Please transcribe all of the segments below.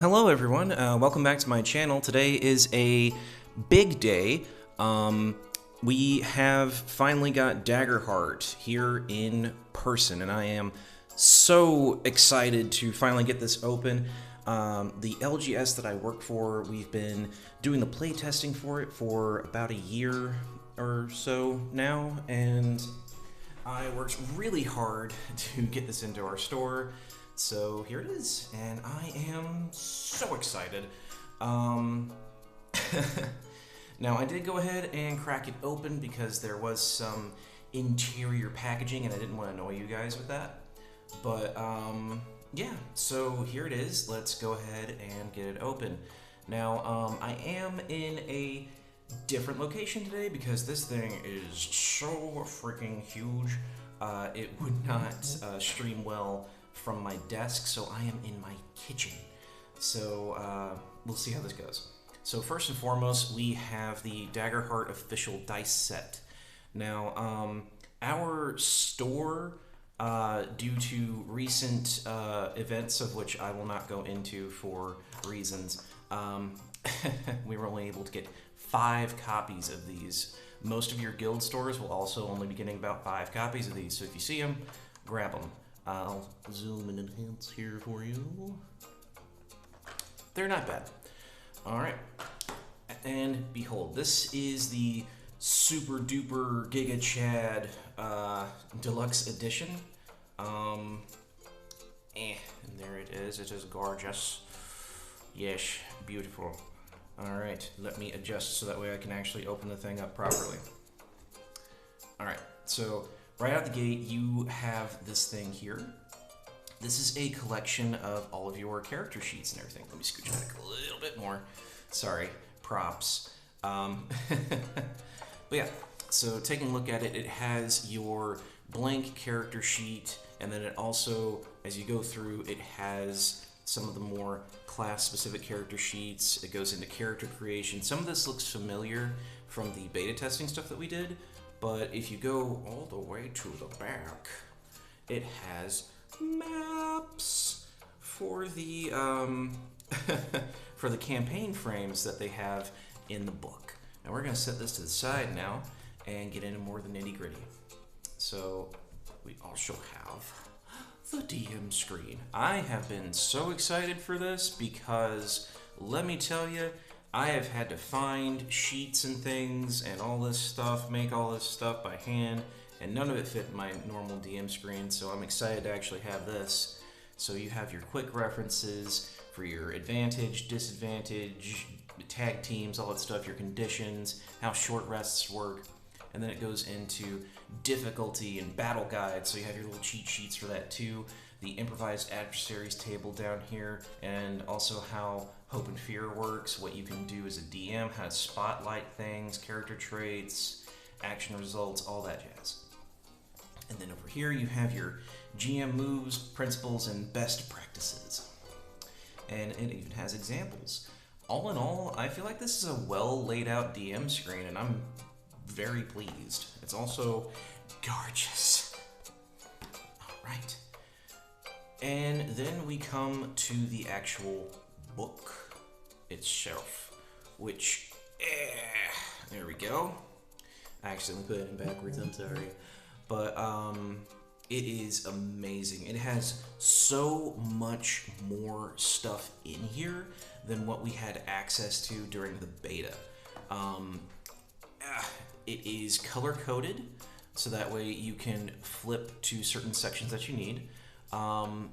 Hello everyone, welcome back to my channel. Today is a big day. We have finally got Daggerheart here in person, and I am so excited to finally get this open. The LGS that I work for, we've been doing the play testing for it for about a year or so now, and I worked really hard to get this into our store. So here it is, and I am so excited. Now I did go ahead and crack it open because there was some interior packaging and I didn't want to annoy you guys with that. But yeah, so here it is. Let's go ahead and get it open. Now I am in a different location today because this thing is so freaking huge. It would not stream well from my desk, so I am in my kitchen. So we'll see how this goes. So first and foremost, we have the Daggerheart official dice set. Now, our store, due to recent events of which I will not go into for reasons, we were only able to get 5 copies of these. Most of your guild stores will also only be getting about 5 copies of these, so if you see them, grab them. I'll zoom and enhance here for you. They're not bad. Alright. And behold, this is the super duper Giga Chad deluxe edition. And there it is. It is gorgeous. Yes, beautiful. Alright, let me adjust so that way I can actually open the thing up properly. Alright, so right out the gate, you have this thing here. This is a collection of all of your character sheets and everything. Let me scooch back a little bit more. Sorry, props. But yeah, so taking a look at it, it has your blank character sheet, and then it also, as you go through, it has some of the more class-specific character sheets. It goes into character creation. Some of this looks familiar from the beta testing stuff that we did, but if you go all the way to the back, it has maps for the for the campaign frames that they have in the book. Now we're going to set this to the side now and get into more of the nitty-gritty. So we also have the DM screen. I have been so excited for this because, let me tell you, I have had to find sheets and things and all this stuff, make all this stuff by hand, and none of it fit in my normal DM screen, so I'm excited to actually have this. So you have your quick references for your advantage, disadvantage, tag teams, all that stuff, your conditions, how short rests work, and then it goes into difficulty and battle guides, so you have your little cheat sheets for that too. The improvised adversaries table down here, and also how Hope and Fear works, what you can do as a DM, how to spotlight things, character traits, action results, all that jazz. And then over here you have your GM moves, principles, and best practices. And it even has examples. All in all, I feel like this is a well laid out DM screen, and I'm very pleased. It's also gorgeous. Alright. And then we come to the actual book itself, which, there we go. I accidentally put it in backwards, I'm sorry. But it is amazing. It has so much more stuff in here than what we had access to during the beta. It is color-coded, so that way you can flip to certain sections that you need. And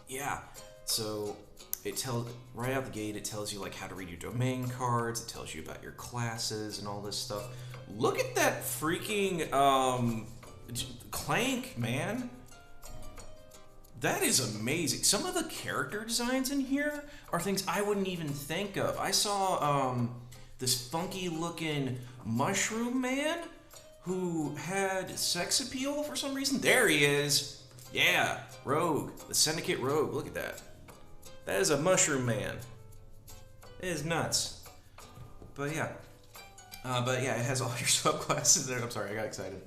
yeah, so it tells, right out the gate, it tells you like how to read your domain cards, it tells you about your classes and all this stuff. Look at that freaking clank, man. That is amazing. Some of the character designs in here are things I wouldn't even think of. I saw this funky looking mushroom man who had sex appeal for some reason. There he is. Yeah, Rogue, the Syndicate Rogue. Look at that. That is a mushroom man. It is nuts. But yeah, it has all your subclasses there. I'm sorry, I got excited.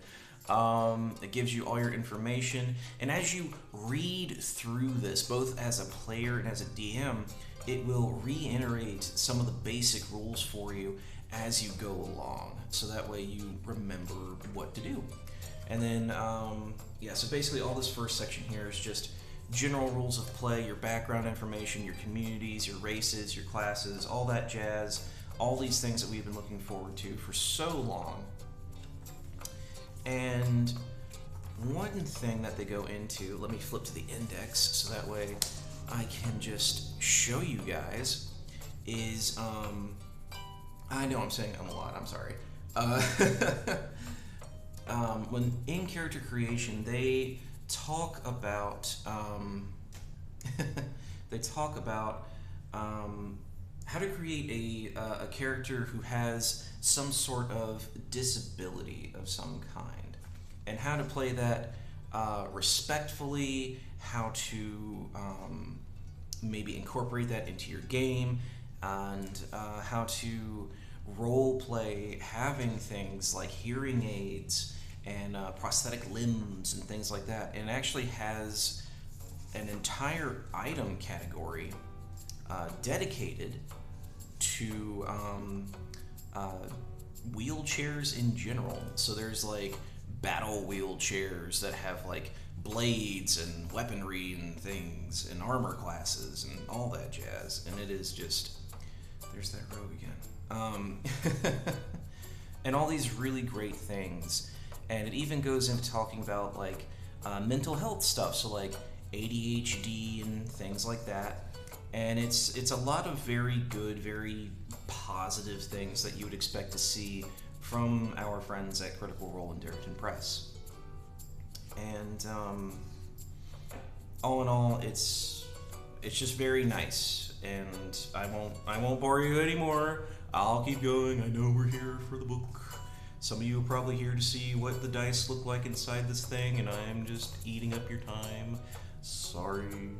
It gives you all your information, and as you read through this, both as a player and as a DM, it will reiterate some of the basic rules for you as you go along, so that way you remember what to do. And then, yeah, so basically all this first section here is just general rules of play, your background information, your communities, your races, your classes, all that jazz, all these things that we've been looking forward to for so long. And one thing that they go into, let me flip to the index so that way I can just show you guys, is, I know I'm saying a lot, I'm sorry. When in character creation, they talk about, how to create a character who has some sort of disability of some kind, and how to play that respectfully, how to maybe incorporate that into your game, and how to role play having things like hearing aids and prosthetic limbs and things like that. And it actually has an entire item category dedicated to wheelchairs in general. So there's like battle wheelchairs that have like blades and weaponry and things and armor classes and all that jazz. And it is just, there's that rogue again. And all these really great things. And it even goes into talking about like mental health stuff, so like ADHD and things like that. And it's a lot of very good, very positive things that you would expect to see from our friends at Critical Role and Darrington Press. And all in all, it's just very nice. And I won't bore you anymore. I'll keep going. I know we're here for the book. Some of you are probably here to see what the dice look like inside this thing, and I am just eating up your time. Sorry.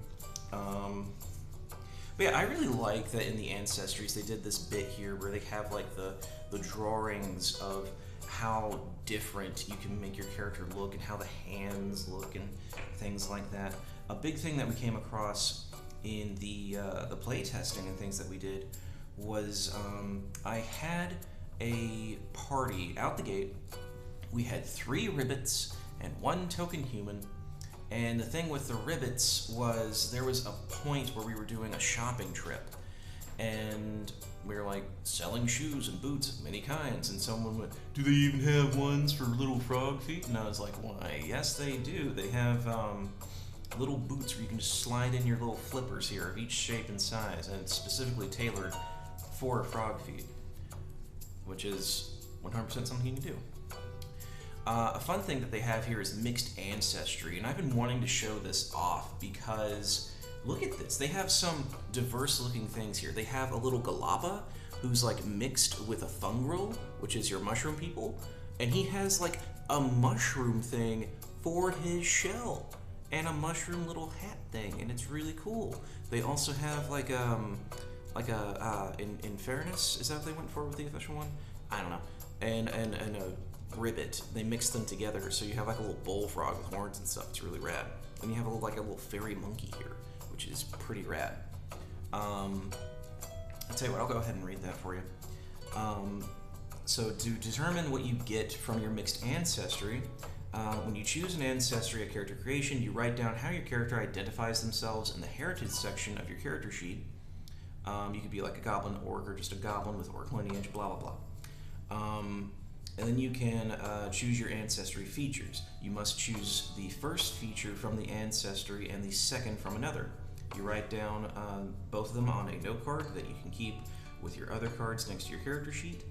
But yeah, I really like that in the Ancestries they did this bit here where they have like the drawings of how different you can make your character look and how the hands look and things like that. A big thing that we came across in the play testing and things that we did was I had a party out the gate. We had 3 ribbits and 1 token human. And the thing with the ribbits was there was a point where we were doing a shopping trip, and we were like selling shoes and boots of many kinds, and someone went, "Do they even have ones for little frog feet?" And I was like, "Why, yes they do. They have little boots where you can just slide in your little flippers here of each shape and size, and it's specifically tailored for frog feet," which is 100% something you can do. A fun thing that they have here is mixed ancestry, and I've been wanting to show this off because look at this. They have some diverse looking things here. They have a little Galaba who's like mixed with a Fungrel, which is your mushroom people, and he has like a mushroom thing for his shell and a mushroom little hat thing, and it's really cool. They also have like in fairness, is that what they went for with the official one? I don't know. And a ribbit. They mix them together, so you have like a little bullfrog with horns and stuff. It's really rad. And you have like a little fairy monkey here, which is pretty rad. I'll tell you what, I'll go ahead and read that for you. So to determine what you get from your mixed ancestry, when you choose an ancestry at character creation, you write down how your character identifies themselves in the heritage section of your character sheet. You could be like a goblin, orc, or just a goblin with orc lineage, blah, blah, blah. And then you can choose your ancestry features. You must choose the first feature from the ancestry and the second from another. You write down both of them on a note card that you can keep with your other cards next to your character sheet.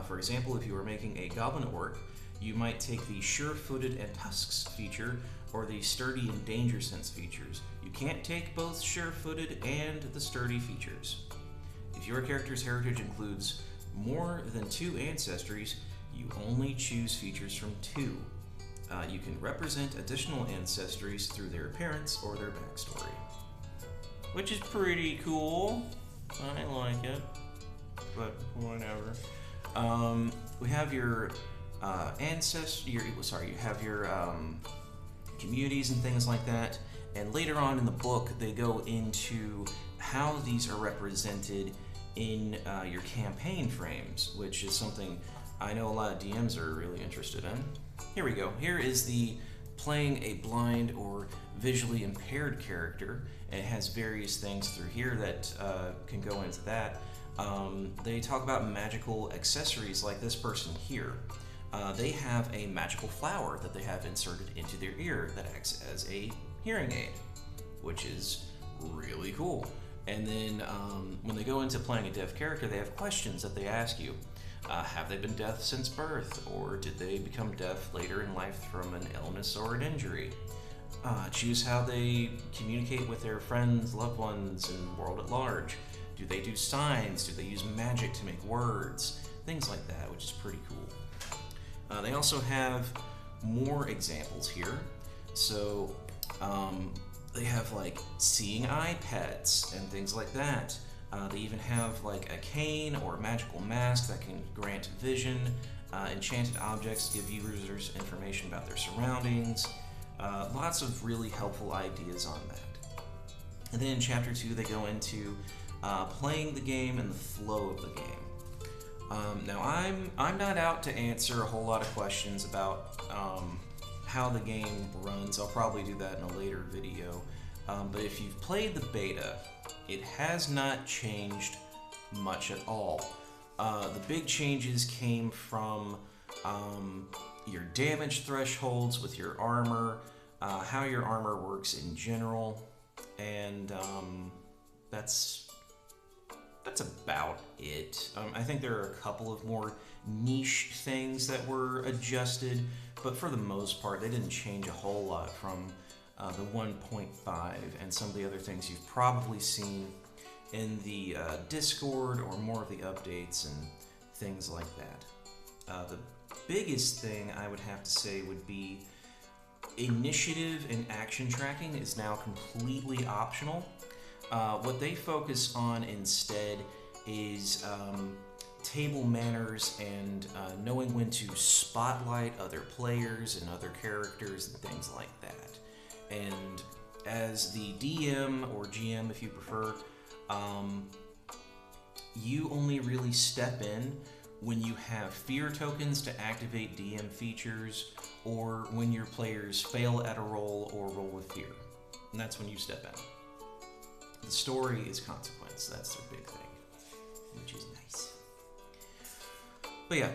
For example, if you are making a goblin orc, you might take the sure-footed and tusks feature or the sturdy and danger sense features. You can't take both sure-footed and the sturdy features. If your character's heritage includes more than 2 ancestries, you only choose features from 2. You can represent additional ancestries through their appearance or their backstory. Which is pretty cool. I like it. But whatever. We have your ancestors. You have your communities and things like that. And later on in the book, they go into how these are represented in your campaign frames, which is something I know a lot of DMs are really interested in. Here we go. Here is the playing a blind or visually impaired character, and it has various things through here that can go into that. They talk about magical accessories like this person here. They have a magical flower that they have inserted into their ear that acts as a hearing aid, which is really cool. And then when they go into playing a deaf character, they have questions that they ask you. Have they been deaf since birth, or did they become deaf later in life from an illness or an injury? Choose how they communicate with their friends, loved ones, and the world at large. Do they do signs? Do they use magic to make words? Things like that, which is pretty cool. They also have more examples here. So they have like seeing eye pets and things like that. They even have like a cane or a magical mask that can grant vision, enchanted objects to give users information about their surroundings. Lots of really helpful ideas on that. And then in Chapter 2 they go into playing the game and the flow of the game. Now I'm not out to answer a whole lot of questions about how the game runs. I'll probably do that in a later video. But if you've played the beta, it has not changed much at all. The big changes came from your damage thresholds with your armor, how your armor works in general, and that's about it. I think there are a couple of more niche things that were adjusted, but for the most part, they didn't change a whole lot from the 1.5 and some of the other things you've probably seen in the Discord or more of the updates and things like that. The biggest thing I would have to say would be initiative and action tracking is now completely optional. What they focus on instead is table manners and knowing when to spotlight other players and other characters and things like that. And as the DM or GM, if you prefer, you only really step in when you have fear tokens to activate DM features, or when your players fail at a roll or roll with fear. And that's when you step in. The story is consequence. That's their big thing, which is nice. But yeah,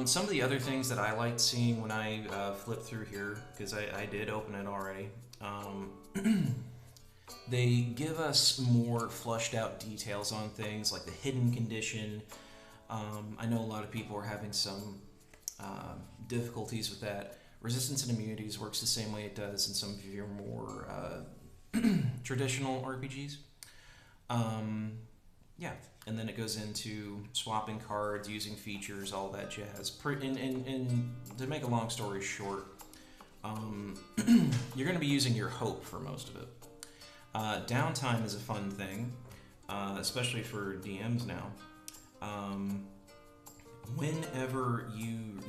some of the other things that I liked seeing when I flipped through here, because I did open it already, they give us more flushed out details on things like the hidden condition. I know a lot of people are having some difficulties with that. Resistance and immunities works the same way it does in some of your more traditional RPGs. Yeah, and then it goes into swapping cards, using features, all that jazz. And to make a long story short, you're going to be using your hope for most of it. Downtime is a fun thing, especially for DMs now. Whenever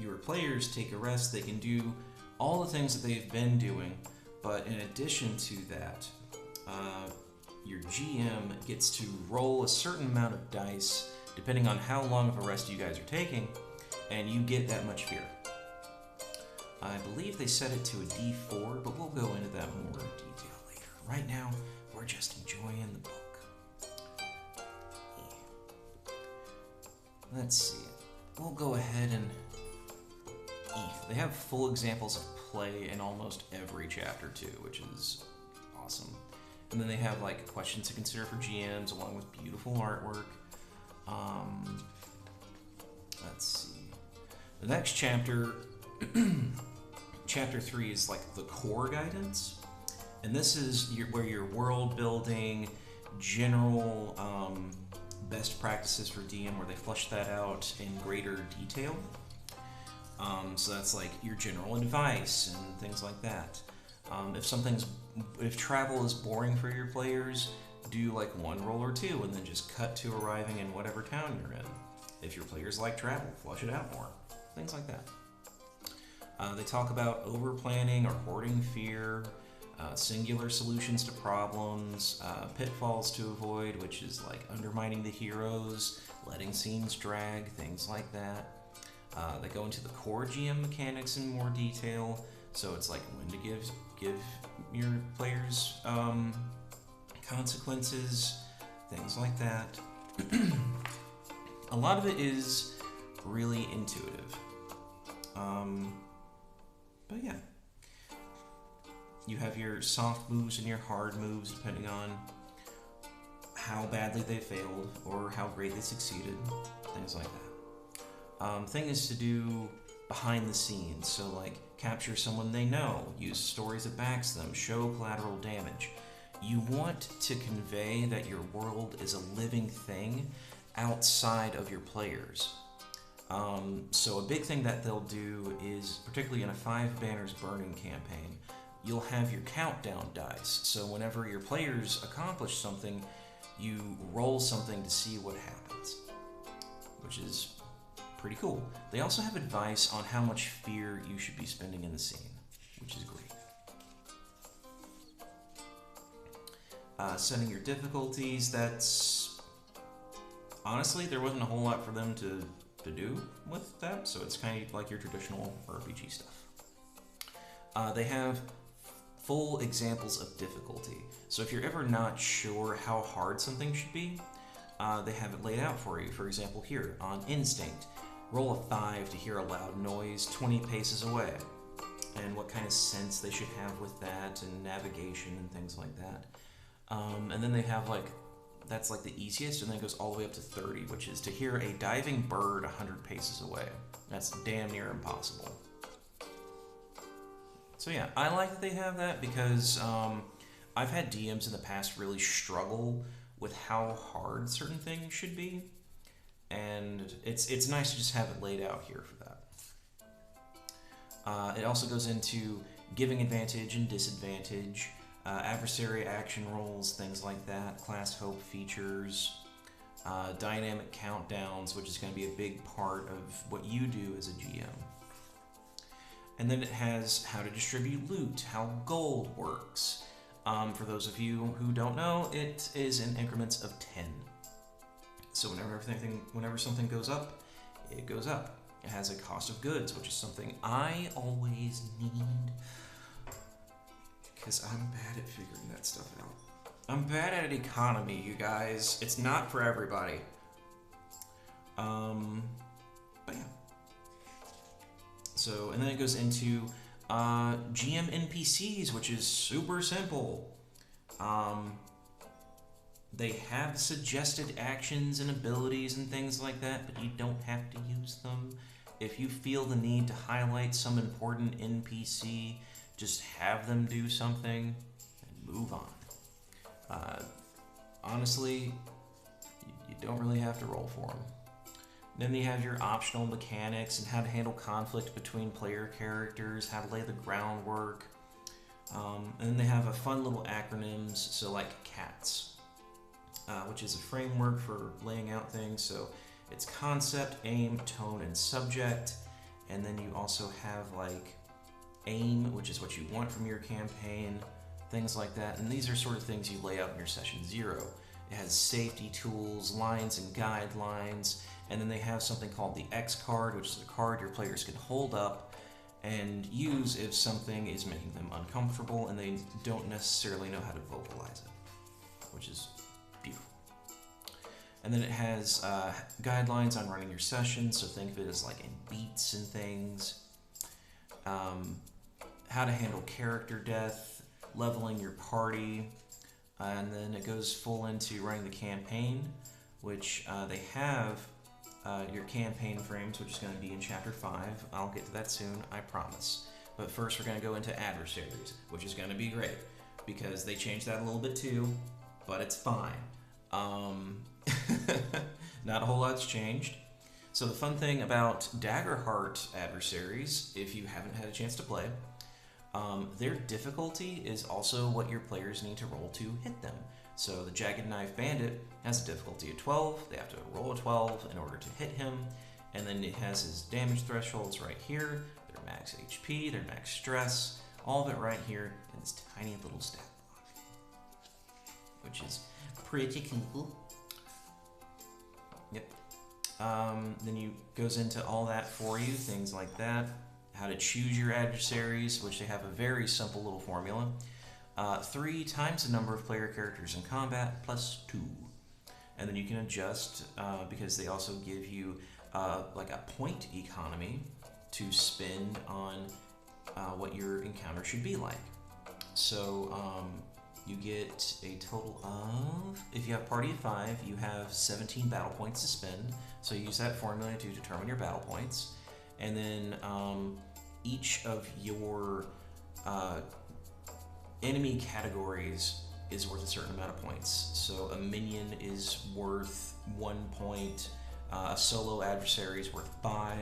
your players take a rest, they can do all the things that they've been doing, but in addition to that, your GM gets to roll a certain amount of dice depending on how long of a rest you guys are taking, and you get that much fear. I believe they set it to a D4, but we'll go into that more in detail later. Right now, we're just enjoying the book. Yeah. Let's see. We'll go ahead and... They have full examples of play in almost every chapter too, which is awesome. And then they have like questions to consider for GMs along with beautiful artwork. Let's see. The next chapter, chapter 3, is like the core guidance. And this is where your world building, general best practices for DM, where they flush that out in greater detail. So that's like your general advice and things like that. If travel is boring for your players, do like one roll or two and then just cut to arriving in whatever town you're in. If your players like travel, flush it out more. Things like that. They talk about over-planning or hoarding fear, singular solutions to problems, pitfalls to avoid, which is like undermining the heroes, letting scenes drag, things like that. They go into the core GM mechanics in more detail, so it's like when to give your players consequences, things like that. A lot of it is really intuitive. But yeah. You have your soft moves and your hard moves depending on how badly they failed or how great they succeeded, things like that. Thing is to do behind the scenes, so like capture someone they know, use stories that backs them, show collateral damage. You want to convey that your world is a living thing outside of your players. So a big thing that they'll do is, particularly in a 5 Banners Burning campaign, you'll have your countdown dice. So whenever your players accomplish something, you roll something to see what happens, which is pretty cool. They also have advice on how much fear you should be spending in the scene, which is great. Setting your difficulties, that's... Honestly, there wasn't a whole lot for them to do with that, so it's kind of like your traditional RPG stuff. They have full examples of difficulty, so if you're ever not sure how hard something should be, they have it laid out for you. For example, here, on Instinct, roll a 5 to hear a loud noise 20 paces away, and what kind of sense they should have with that, and navigation and things like that. And then they have like, that's like the easiest, and then it goes all the way up to 30, which is to hear a diving bird 100 paces away. That's damn near impossible. So yeah, I like that they have that because I've had DMs in the past really struggle with how hard certain things should be, and it's nice to just have it laid out here for that. It also goes into giving advantage and disadvantage, adversary action rolls, things like that, class hope features, dynamic countdowns, which is going to be a big part of what you do as a GM. And then it has how to distribute loot, how gold works. For those of you who don't know, it is in increments of 10. So whenever something goes up, it goes up. It has a cost of goods, which is something I always need, because I'm bad at figuring that stuff out. I'm bad at economy, you guys. It's not for everybody. But yeah. So, and then it goes into GM NPCs, which is super simple. They have suggested actions and abilities and things like that, but you don't have to use them. If you feel the need to highlight some important NPC, just have them do something and move on. Honestly, you don't really have to roll for them. Then you have your optional mechanics and how to handle conflict between player characters, how to lay the groundwork. And then they have a fun little acronyms, so like CATS, which is a framework for laying out things. So it's concept, aim, tone, and subject. And then you also have like aim, which is what you want from your campaign, things like that. And these are sort of things you lay out in your session 0. It has safety tools, lines and guidelines, and then they have something called the X card, which is a card your players can hold up and use if something is making them uncomfortable and they don't necessarily know how to vocalize it, which is beautiful. And then it has guidelines on running your session, so think of it as like in beats and things. How to handle character death, leveling your party, and then it goes full into running the campaign, which they have your campaign frames, which is going to be in Chapter 5. I'll get to that soon, I promise. But first we're going to go into adversaries, which is going to be great, because they changed that a little bit too, but it's fine. Not a whole lot's changed. So the fun thing about Daggerheart adversaries, if you haven't had a chance to play, their difficulty is also what your players need to roll to hit them. So the Jagged Knife Bandit has a difficulty of 12. They have to roll a 12 in order to hit him. And then it has his damage thresholds right here. They're max HP, their max stress, all of it right here in this tiny little stat block, which is pretty cool. Yep. Then you goes into all that for you, things like that, how to choose your adversaries, which they have a very simple little formula. 3 times the number of player characters in combat plus 2. And then you can adjust, because they also give you like a point economy to spend on what your encounter should be like. So you get a total of, if you have a party of 5, you have 17 battle points to spend. So you use that formula to determine your battle points. And then each of your enemy categories is worth a certain amount of points. So a minion is worth 1 point, a solo adversary is worth 5,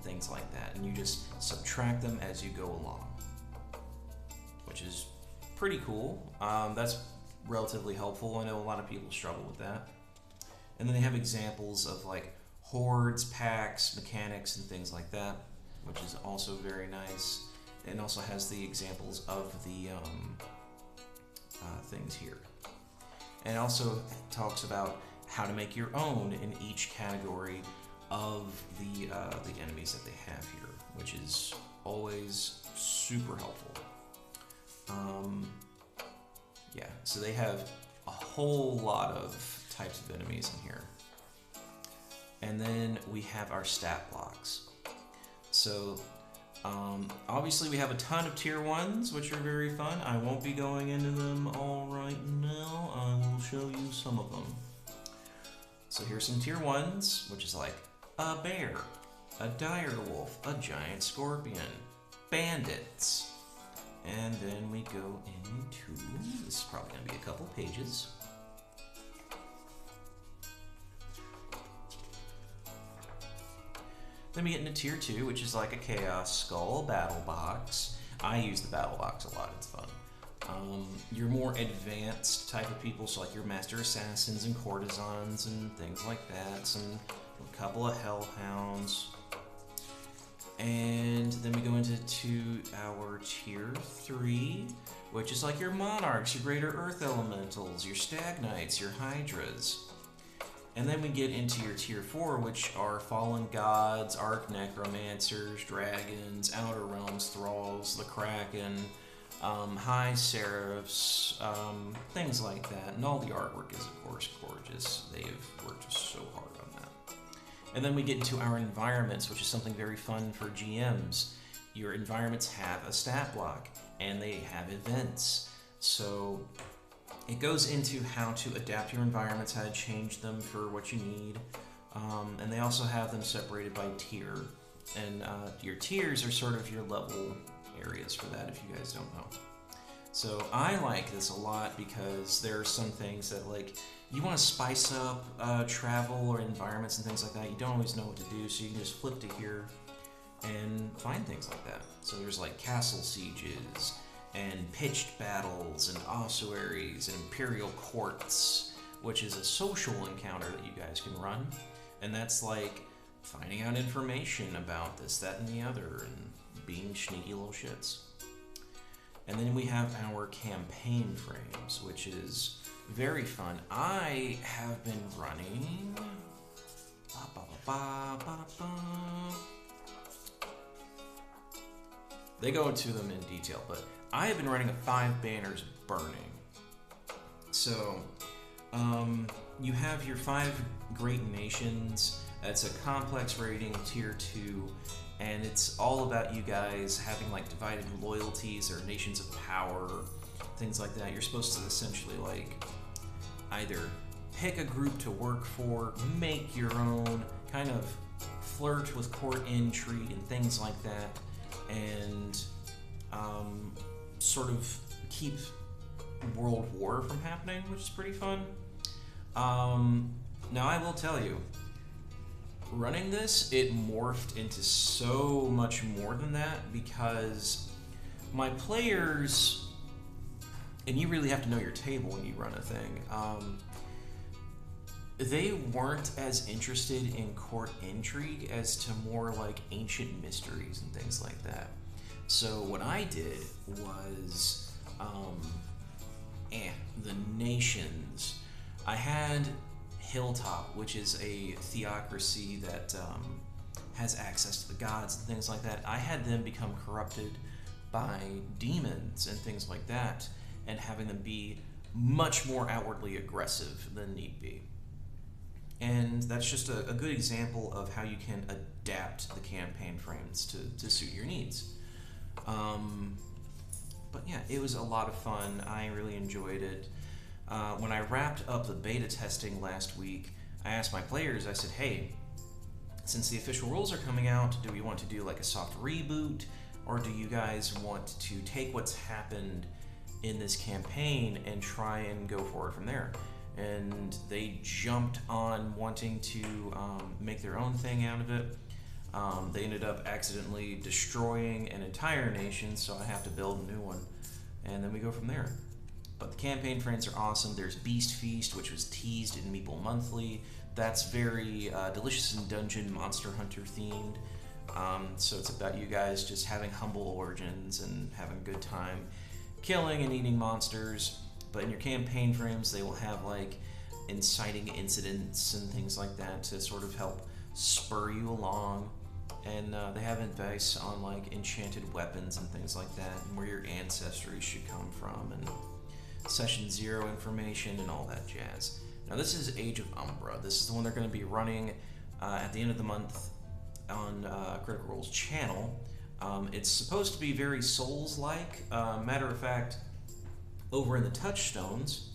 things like that. And you just subtract them as you go along, which is pretty cool. That's relatively helpful. I know a lot of people struggle with that. And then they have examples of like hordes, packs, mechanics, and things like that, which is also very nice. And also has the examples of the things here. And it also talks about how to make your own in each category of the enemies that they have here, which is always super helpful. Yeah, so they have a whole lot of types of enemies in here. And then we have our stat blocks. So obviously we have a ton of tier 1s, which are very fun. I won't be going into them all right now. I will show you some of them. So here's some tier 1s, which is like a bear, a dire wolf, a giant scorpion, bandits. And then we go into, this is probably going to be a couple pages. Then we get into tier 2, which is like a Chaos Skull battle box. I use the battle box a lot, it's fun. Your more advanced type of people, so like your master assassins and courtesans and things like that. A couple of hellhounds. And then we go into our tier 3, which is like your monarchs, your greater earth elementals, your stag knights, your hydras. And then we get into your tier 4, which are fallen gods, arc necromancers, dragons, outer realms thralls, the kraken, high seraphs, things like that. And all the artwork is, of course, gorgeous. They've worked so hard on that. And then we get into our environments, which is something very fun for GMs. Your environments have a stat block, and they have events. So it goes into how to adapt your environments, how to change them for what you need. And they also have them separated by tier. And your tiers are sort of your level areas for that, if you guys don't know. So I like this a lot because there are some things that, like, you want to spice up travel or environments and things like that. You don't always know what to do, so you can just flip to here and find things like that. So there's like castle sieges, and pitched battles, and ossuaries, and imperial courts, which is a social encounter that you guys can run. And that's like finding out information about this, that, and the other, and being sneaky little shits. And then we have our campaign frames, which is very fun. I have been running... They go into them in detail, but I have been running a 5 banners burning. So, you have your 5 great nations. It's a complex rating, tier 2, and it's all about you guys having like divided loyalties or nations of power, things like that. You're supposed to essentially like either pick a group to work for, make your own, kind of flirt with court intrigue and things like that, and sort of keep World War from happening, which is pretty fun. Now I will tell you, running this, it morphed into so much more than that, because my players, and you really have to know your table when you run a thing, They weren't as interested in court intrigue as to more like ancient mysteries and things like that. So what I did was, the nations. I had Hilltop, which is a theocracy that has access to the gods and things like that. I had them become corrupted by demons and things like that, and having them be much more outwardly aggressive than need be. And that's just a good example of how you can adapt the campaign frames to suit your needs. But yeah, it was a lot of fun. I really enjoyed it. When I wrapped up the beta testing last week, I asked my players, I said, hey, since the official rules are coming out, do we want to do like a soft reboot, or do you guys want to take what's happened in this campaign and try and go forward from there? And they jumped on wanting to make their own thing out of it. They ended up accidentally destroying an entire nation, so I have to build a new one, and then we go from there. But the campaign frames are awesome. There's Beast Feast, which was teased in Meeple Monthly. That's very Delicious in Dungeon Monster Hunter themed. So it's about you guys just having humble origins and having a good time killing and eating monsters. But in your campaign frames, they will have like inciting incidents and things like that to sort of help spur you along. And they have advice on like enchanted weapons and things like that, and where your ancestry should come from, and Session 0 information and all that jazz. Now this is Age of Umbra. This is the one they're going to be running at the end of the month on Critical Role's channel. It's supposed to be very Souls-like. Matter of fact, over in the Touchstones,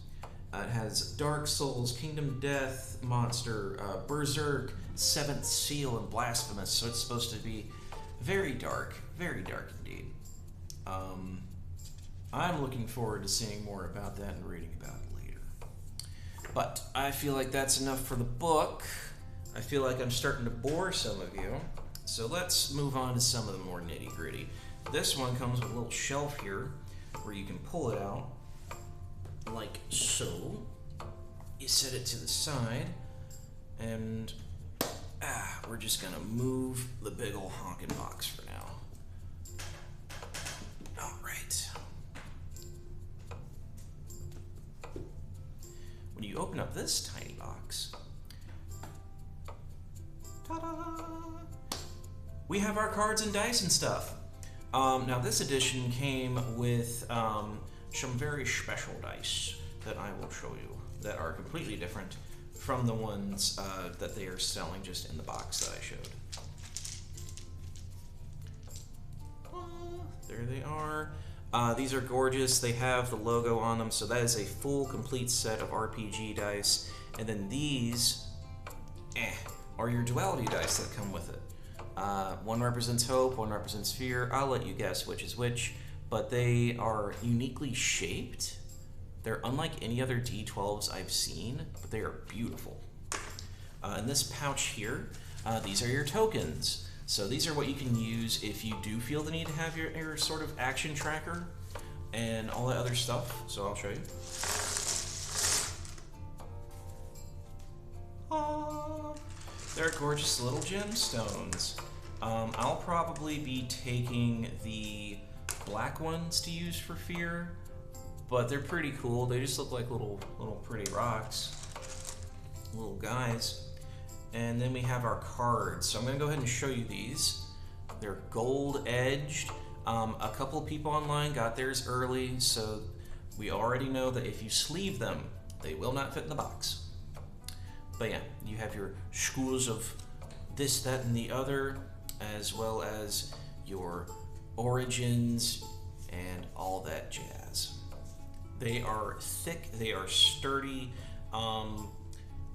it has Dark Souls, Kingdom Death, Monster, Berserk, Seventh Seal, and Blasphemous, so it's supposed to be very dark indeed. I'm looking forward to seeing more about that and reading about it later. But I feel like that's enough for the book. I feel like I'm starting to bore some of you, so let's move on to some of the more nitty-gritty. This one comes with a little shelf here where you can pull it out like so. You set it to the side, and we're just gonna move the big ol' honkin' box for now. Alright. When you open up this tiny box, ta-da! We have our cards and dice and stuff. Now this edition came with some very special dice that I will show you that are completely different from the ones that they are selling just in the box that I showed. There they are. These are gorgeous. They have the logo on them, so that is a full, complete set of RPG dice. And then these are your duality dice that come with it. One represents hope, one represents fear. I'll let you guess which is which, but they are uniquely shaped. They're unlike any other D12s I've seen, but they are beautiful. In this pouch here, these are your tokens. So these are what you can use if you do feel the need to have your sort of action tracker and all that other stuff. So I'll show you. Oh, they're gorgeous little gemstones. I'll probably be taking the black ones to use for fear, but they're pretty cool. They just look like little pretty rocks, little guys. And then we have our cards. So I'm gonna go ahead and show you these. They're gold edged. A couple people online got theirs early, so we already know that if you sleeve them, they will not fit in the box. But yeah, you have your schools of this, that, and the other, as well as your origins and all that jazz. They are thick, they are sturdy.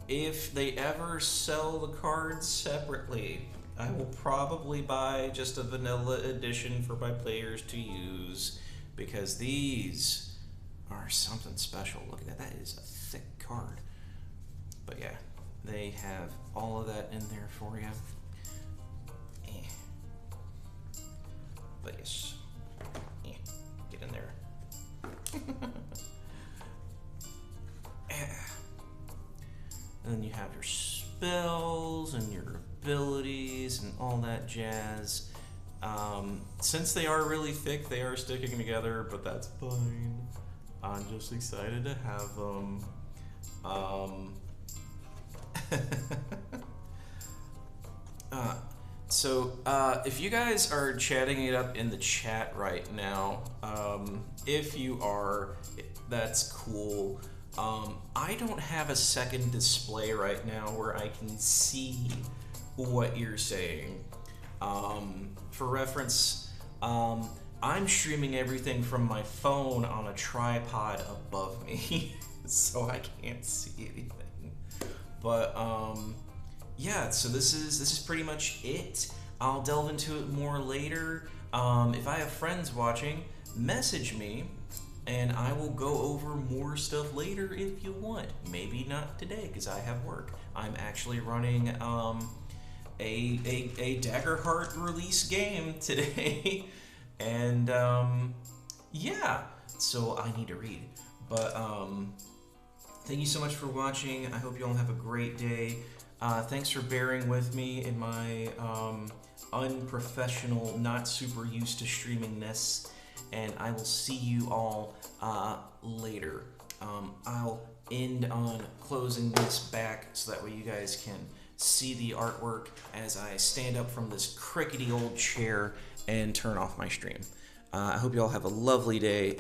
If they ever sell the cards separately, I will probably buy just a vanilla edition for my players to use, because these are something special. Look at that, that is a thick card. But yeah, they have all of that in there for you. But yes, get in there. And then you have your spells and your abilities and all that jazz. Since they are really thick, they are sticking together, but that's fine. I'm just excited to have them. If you guys are chatting it up in the chat right now, if you are, that's cool. I don't have a second display right now where I can see what you're saying. For reference, I'm streaming everything from my phone on a tripod above me, so I can't see anything. But yeah, so this is pretty much it. I'll delve into it more later. If I have friends watching, message me, and I will go over more stuff later if you want. Maybe not today, because I have work. I'm actually running a Daggerheart release game today, and yeah, so I need to read. But thank you so much for watching. I hope you all have a great day. Thanks for bearing with me in my unprofessional, not super used to streamingness, and I will see you all later. I'll end on closing this back so that way you guys can see the artwork as I stand up from this crickety old chair and turn off my stream. I hope you all have a lovely day.